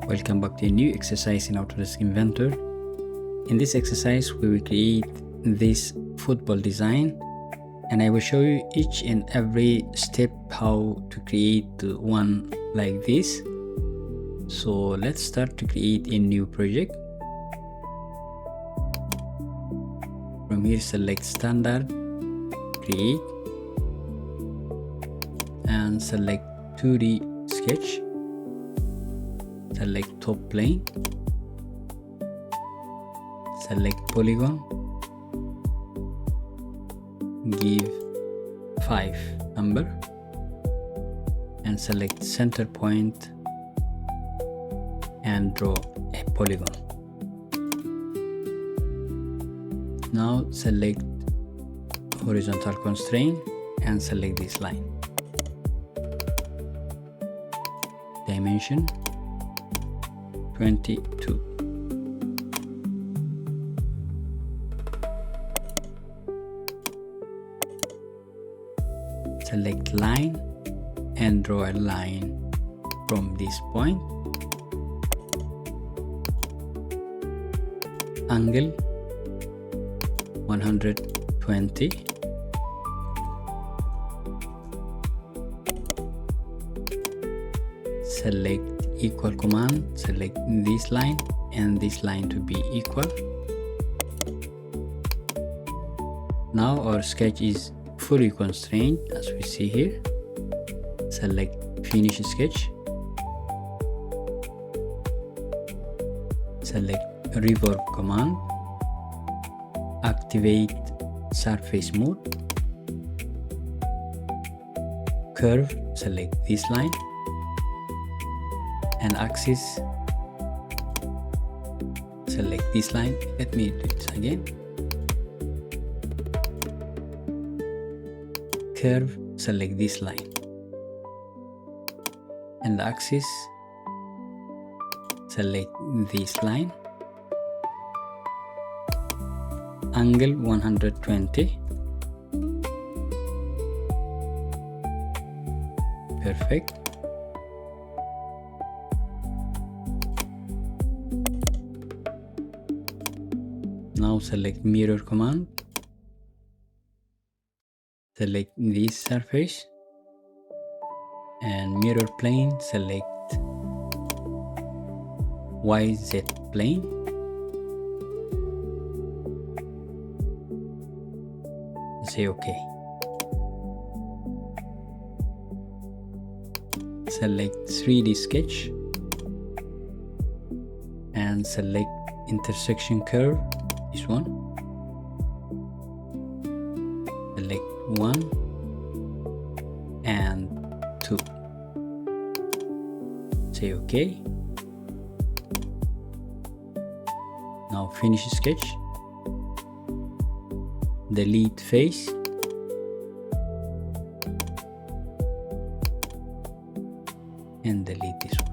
Welcome back to a new exercise in Autodesk Inventor. In this exercise, we will create this football design, and I will show you each and every step how to create one like this. So let's start to create a new project. From here, select Standard, Create, and select 2D Sketch. Select top plane, select polygon, give 5 number, and select center point and draw a polygon. Now select horizontal constraint and select this line. Dimension 22. Select line and draw a line from this point. Angle 120. Select equal command, select this line and this line to be equal. Now our sketch is fully constrained, as we see here. Select finish sketch, select revolve command, activate surface mode, curve, select this line, and axis, select this line. Let me do this again. Curve, select this line, and axis, select this line. Angle 120. Perfect. Now select mirror command, select this surface, and mirror plane, select YZ plane. Say OK. Select 3D sketch and select intersection curve, this one. Select 1 and 2. Say OK. Now finish sketch. Delete face. And delete this one.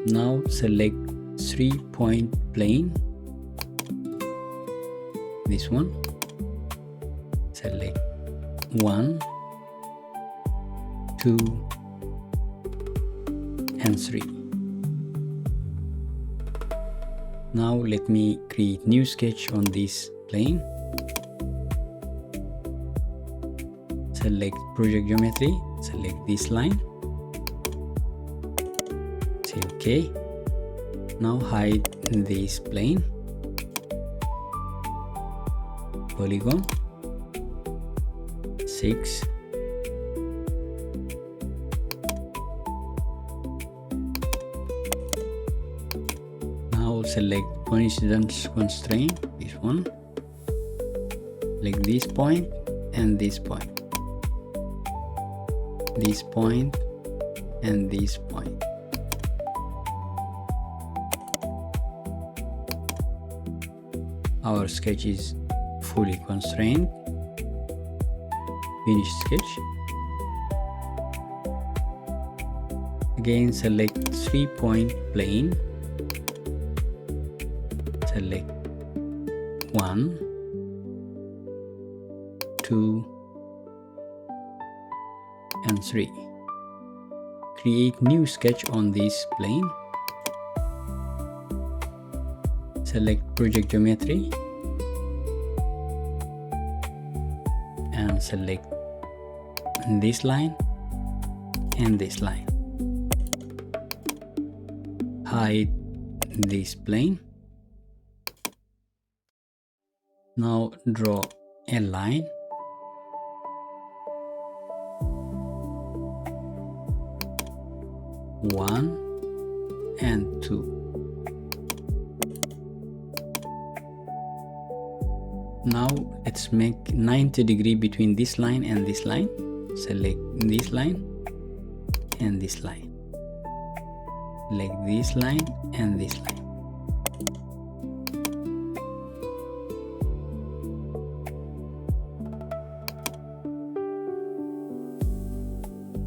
Now select 3-point plane, this one. Select 1, 2, and 3. Now let me create new sketch on this plane. Select project geometry, select this line. Say OK. Now hide this plane. Polygon 6. Now select coincidence constraint, this one. Select this point and this point. This point and this point. Our sketch is fully constrained. Finish sketch. Again select 3-point plane. Select 1, 2, and 3. create new sketch on this plane. Select project geometry and select this line and this line. Hide this plane. Now draw a line. One and two. Now let's make 90 degree between this line and this line. Select this line and this line. Select this line and this line.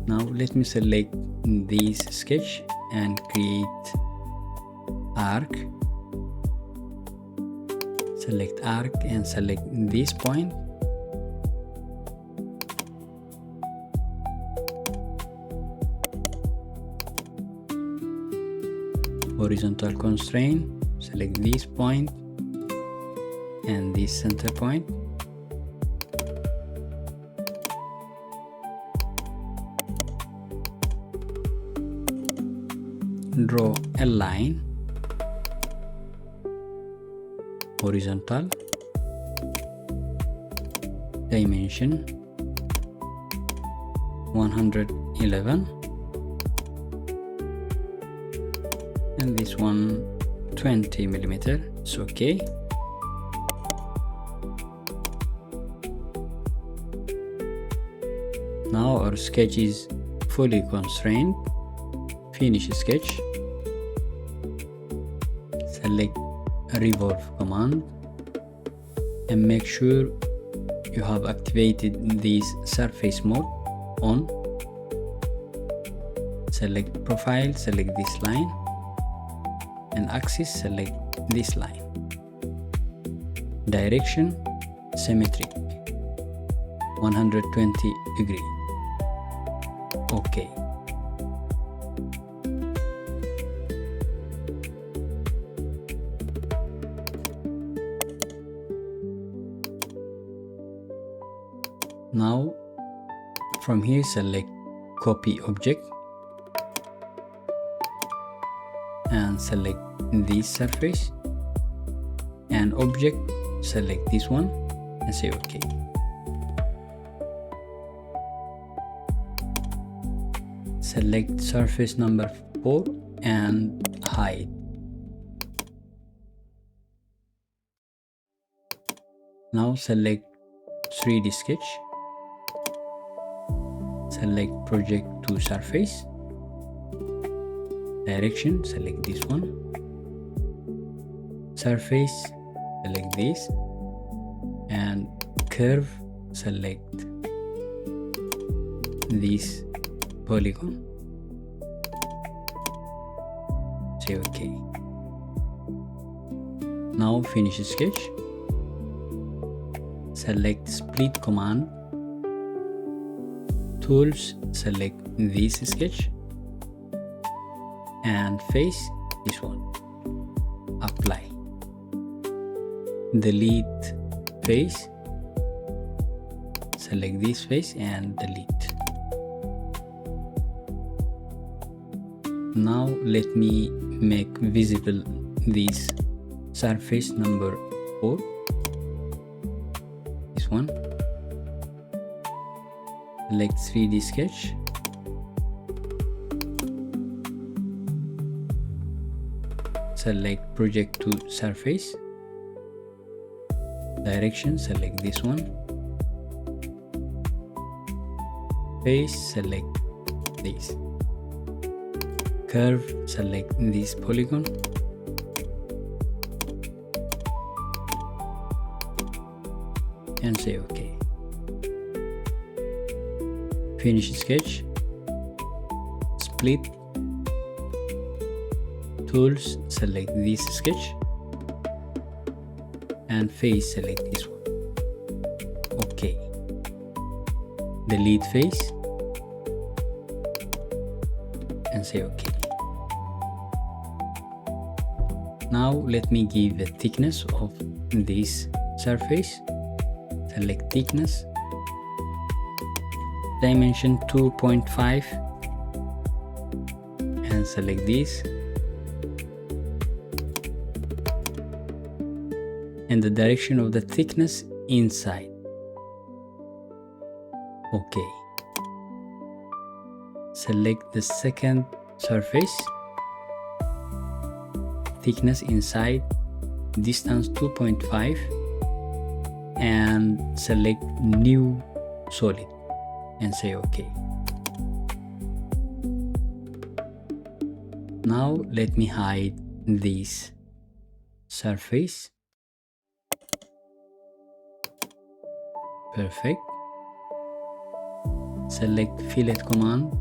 Now let me select this sketch and create arc. Select arc and select this point. Horizontal constraint, select this point and this center point. Draw a line, horizontal, dimension 111, and this one 20 millimeter. It's okay. Now our sketch is fully constrained. Finish sketch. Select revolve command and make sure you have activated this surface mode on. Select profile, select this line, and axis, select this line. Direction symmetric 120 degree. Okay. Now from here select copy object and select this surface, and object select this one and say OK. Select surface number 4 and hide. Now select 3D sketch. Select project to surface. Direction, select this one. Surface, select this. And curve, select this polygon. Say OK. Now finish sketch. Select split command. Tools, select this sketch and face this one. Apply. Delete face. Select this face and delete. Now let me make visible this surface number 4. This one. Select 3D sketch. Select project to surface. Direction, select this one. Face, select this. Curve, select this polygon. And say OK. Finish sketch. Split. Tools, select this sketch. And face, select this one. OK. Delete face. and say OK. Now let me give the thickness of this surface. Select thickness, dimension 2.5, and select this, and the direction of the thickness inside. OK. Select the second surface, thickness inside, distance 2.5, and select new solid and say OK. Now let me hide this surface. Perfect. Select fillet command,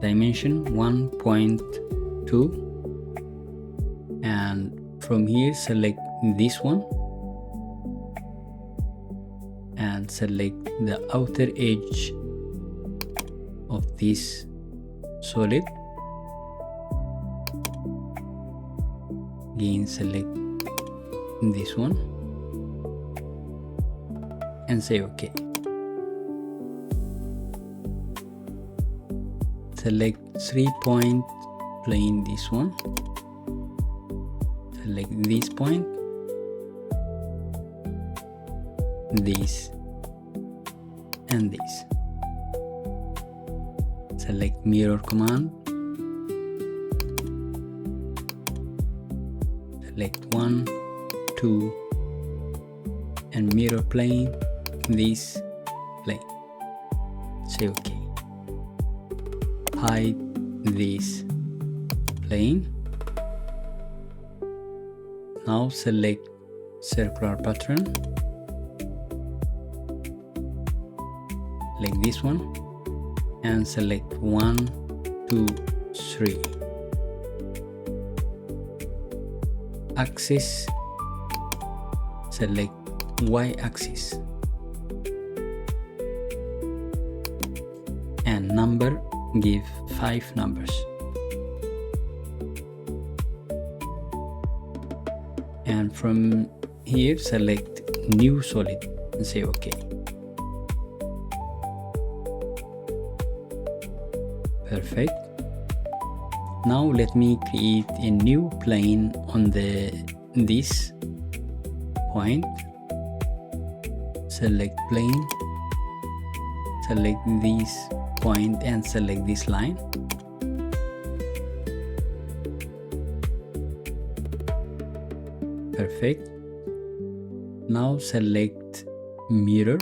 dimension 1.2, and from here select this one and select the outer edge of this solid. Again select this one and say OK. Select 3-point plane, this one. Select this point, this, and this. Select mirror command. Select 1, 2, and mirror plane, this plane. Say OK. Hide this plane. Now select circular pattern, like this one, and select 1, 2, 3. Axis, select Y axis, and number, give 5 numbers. And from here select new solid and say OK. Perfect. Now let me create a new plane on this point. Select plane, select this point and select this line. Perfect. Now select mirror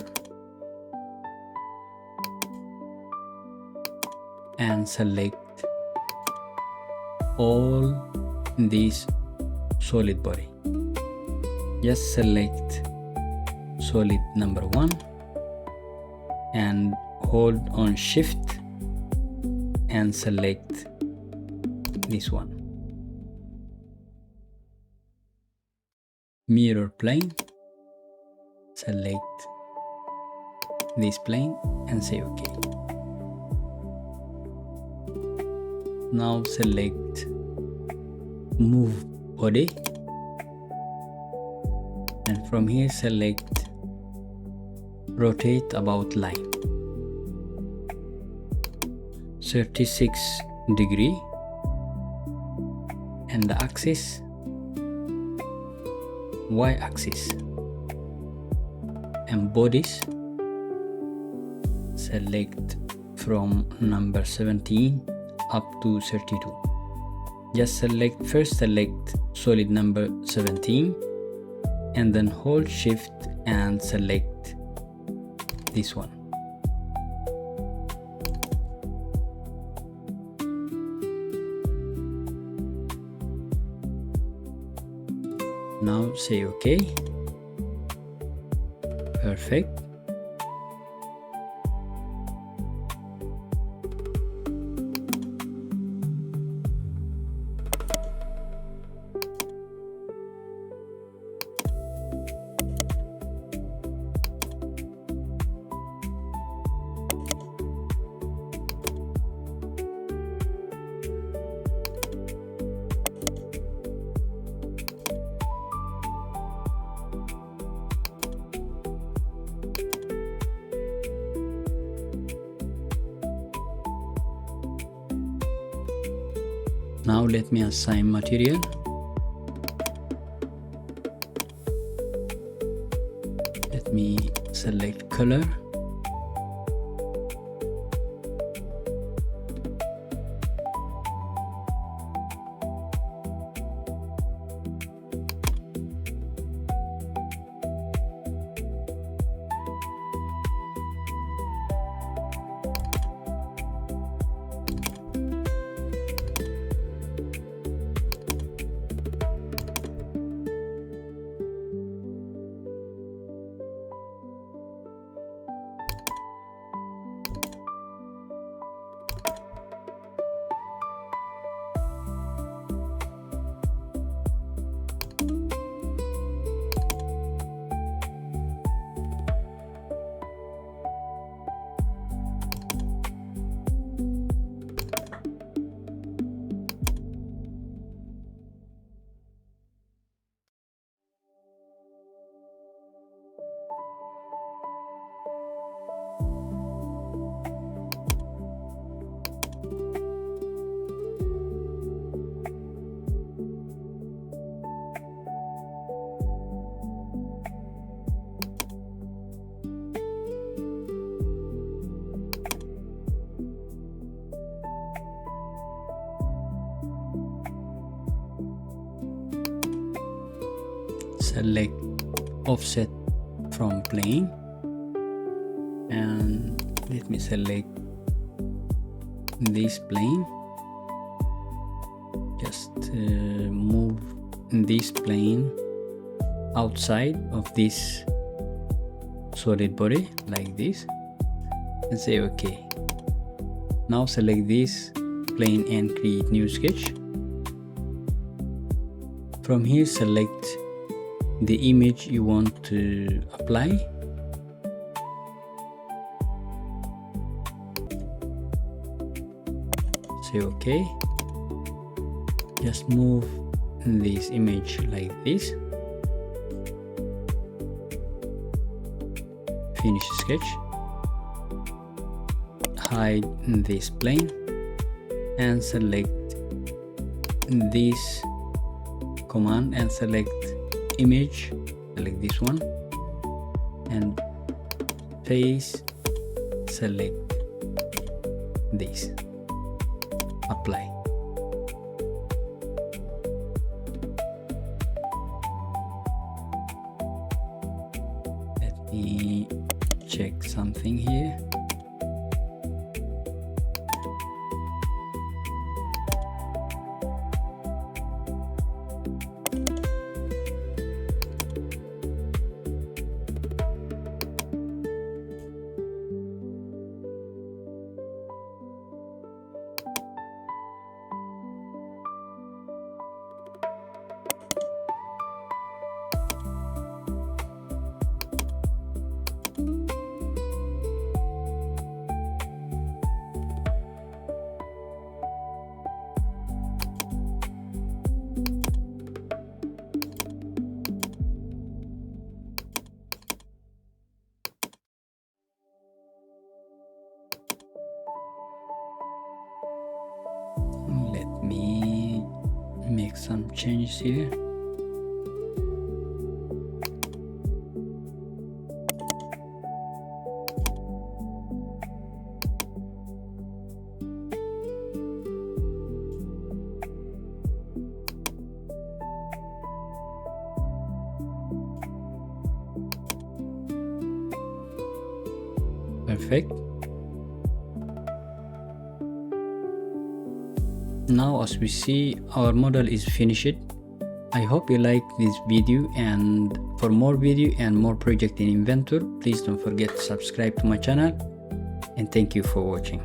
and select all this solid body. Just select solid number 1 and hold on shift and select this one. Mirror plane, select this plane and say OK. Now select move body, and from here select rotate about line 36 degree, and the axis Y axis, and bodies select from number 17 up to 32. Just select solid number 17 and then hold shift and select this one. Now say OK. Perfect. Now let me assign material. Let me select color. Select offset from plane, and let me select this plane. Just move this plane outside of this solid body like this and say OK. Now select this plane and create new sketch. From here select the image you want to apply. Say OK. Just move this image like this. Finish sketch. Hide this plane and select this command and select image, select this one, and face, select this, apply. Let me check something here. Let me make some changes here. Perfect. Now as we see, our model is finished. I hope you like this video, and for more video and more project in Inventor, please don't forget to subscribe to my channel, and thank you for watching.